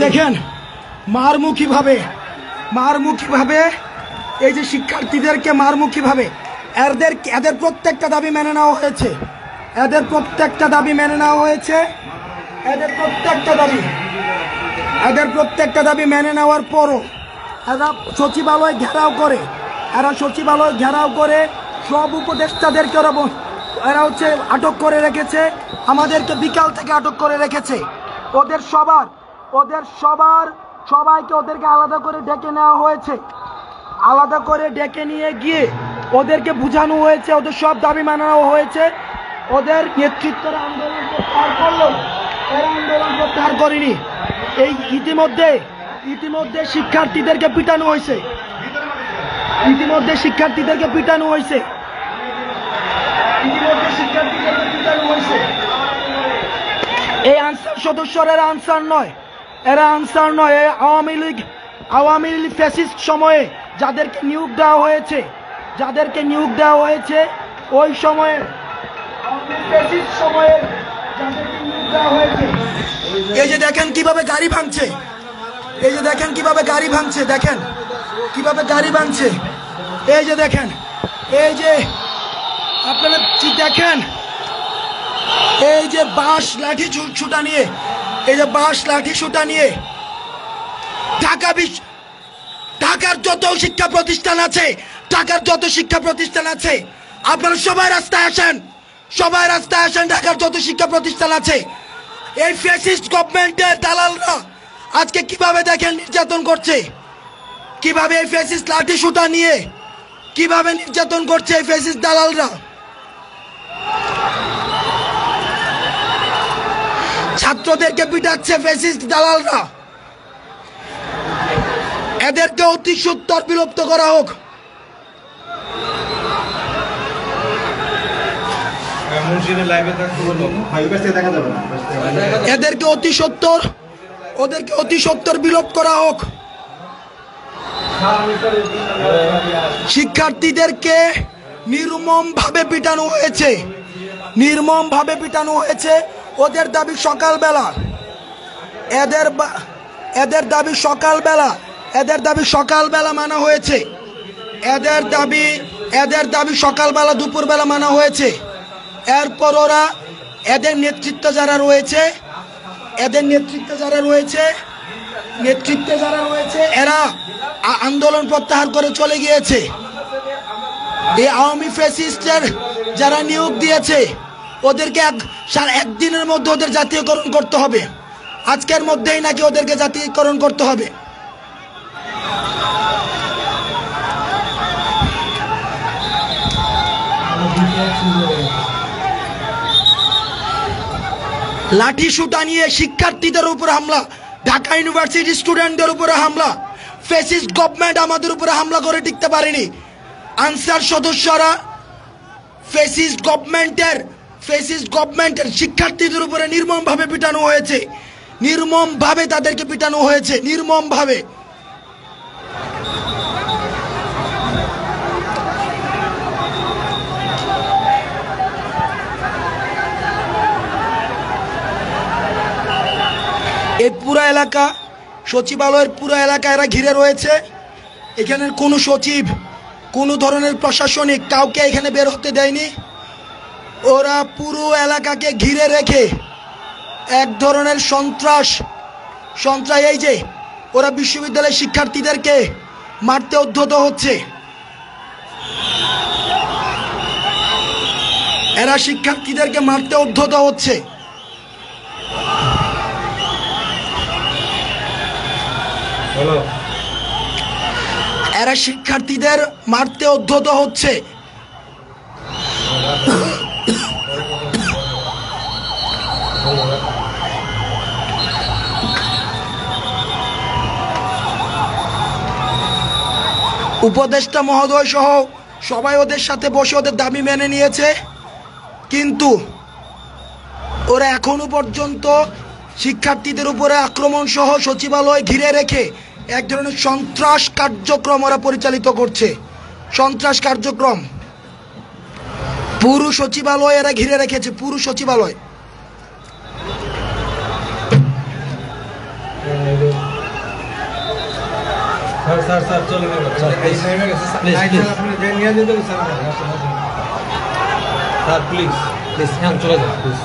দেখেন মারমুখীভাবে এই যে শিক্ষার্থীদেরকে মারমুখীভাবে এদের প্রত্যেকটা দাবি মেনে নেওয়া হয়েছে। এদের প্রত্যেকটা দাবি মেনে নেওয়ার পরও এরা সচিবালয় ঘেরাও করে সব উপদেষ্টাদেরকে এরা আটক করে রেখেছে। আমাদেরকে বিকাল থেকে আটক করে রেখেছে। সবাইকে ওদেরকে আলাদা করে ডেকে নেওয়া হয়েছে। আলাদা করে ডেকে নিয়ে গিয়ে ওদেরকে বোঝানো হয়েছে, ওদের সব দাবি মানানো হয়েছে। ওদের নেতৃত্বের আন্দোলন প্রত্যাহার করলো, এরা আন্দোলন প্রত্যাহার করেনি। এই ইতিমধ্যে শিক্ষার্থীদেরকে পিটানো হয়েছে। এই আনসার সদস্যরা এরা আনসার নয়। এই আওয়ামী লীগ ফ্যাসিস্ট সময়ে যাদেরকে নিয়োগ দেওয়া হয়েছে ওই সময়ে এই যে দেখেন কিভাবে গাড়ি ভাঙছে, দেখেন এই যে আপনারা দেখেন এই যে বাঁশ লাঠি ছুটা নিয়ে ঢাকার যত শিক্ষা প্রতিষ্ঠান আছে আপনারা সবাই রাস্তায় আসেন। ঢাকার যত শিক্ষা প্রতিষ্ঠান আছে এই ফ্যাসিস্ট গভর্নমেন্টের দালালরা আজকে কিভাবে দেখেন নির্যাতন করছে, কিভাবে এই ফ্যাসিস্ট লাঠি ছুটা নিয়ে কিভাবে নির্যাতন করছে এই ফ্যাসিস্ট দালালরা। ছাত্রদেরকে পিটাচ্ছে ফ্যাসিস্ট দালালরা। এদেরকে অতি সত্বর বিলুপ্ত করা হোক। এদেরকে অতি সত্বর বিলোপ করা হোক। শিক্ষার্থীদেরকে নির্মমভাবে পিটানো হয়েছে। ওদের দাবি সকালবেলা মানা হয়েছে। এদের দাবি সকালবেলা দুপুরবেলা মানা হয়েছে। এরপর ওরা এদের নেতৃত্বে যারা রয়েছে এরা আন্দোলন প্রত্যাহার করে চলে গিয়েছে। এই আওয়ামী ফ্যাসিস্টের যারা নিয়োগ দিয়েছে ওদেরকে একদিনের মধ্যে ওদের জাতীয়করণ করতে হবে। আজকের মধ্যেই নাকি ওদেরকে জাতীয়করণ করতে হবে। লাঠি সুটা নিয়ে শিক্ষার্থীদের উপর হামলা, ঢাকা ইউনিভার্সিটি স্টুডেন্টদের উপরে হামলা। ফ্যাসিস্ট গভর্নমেন্ট আমাদের উপরে হামলা করে টিকতে পারেনি। আনসার সদস্যরা ফ্যাসিস্ট গভর্নমেন্টের শিক্ষার্থীদের উপরে নির্মমভাবে পিটানো হয়েছে। তাদেরকে পিটানো হয়েছে নির্মমভাবে। এই পুরো এলাকা, সচিবালয়ের পুরো এলাকা এরা ঘিরে রয়েছে। এখানের কোনো সচিব, কোনো ধরনের প্রশাসনিক কাউকে এখানে বের হতে দেয়নি। ওরা পুরো এলাকাকে ঘিরে রেখে এক ধরনের সন্ত্রাস এই যে ওরা বিশ্ববিদ্যালয়ের শিক্ষার্থীদেরকে মারতে উদ্যত হচ্ছে। এরা শিক্ষার্থীদেরকে মারতে উদ্যত হচ্ছে। এরা শিক্ষার্থীদের মারতে উদ্যত হচ্ছে। উপদেষ্টা মহোদয় সহ সবাই ওদের সাথে বসে ওদের দাবি মেনে নিয়েছে, কিন্তু ওরা এখনো পর্যন্ত শিক্ষার্থীদের উপরে আক্রমণ সহ সচিবালয় ঘিরে রেখে এক ধরনের সন্ত্রাস কার্যক্রম ওরা পরিচালিত করছে। সন্ত্রাস কার্যক্রম পুরো সচিবালয় এরা ঘিরে রেখেছে, পুরো সচিবালয়। স্যার স্যার স্যার চলে যাবে স্যার, এই please. নেমে গেছে Please, স্যার please. আপনি যে নিয়ে যেতে স্যার স্যার প্লিজ প্লিজ এখন চলে যান প্লিজ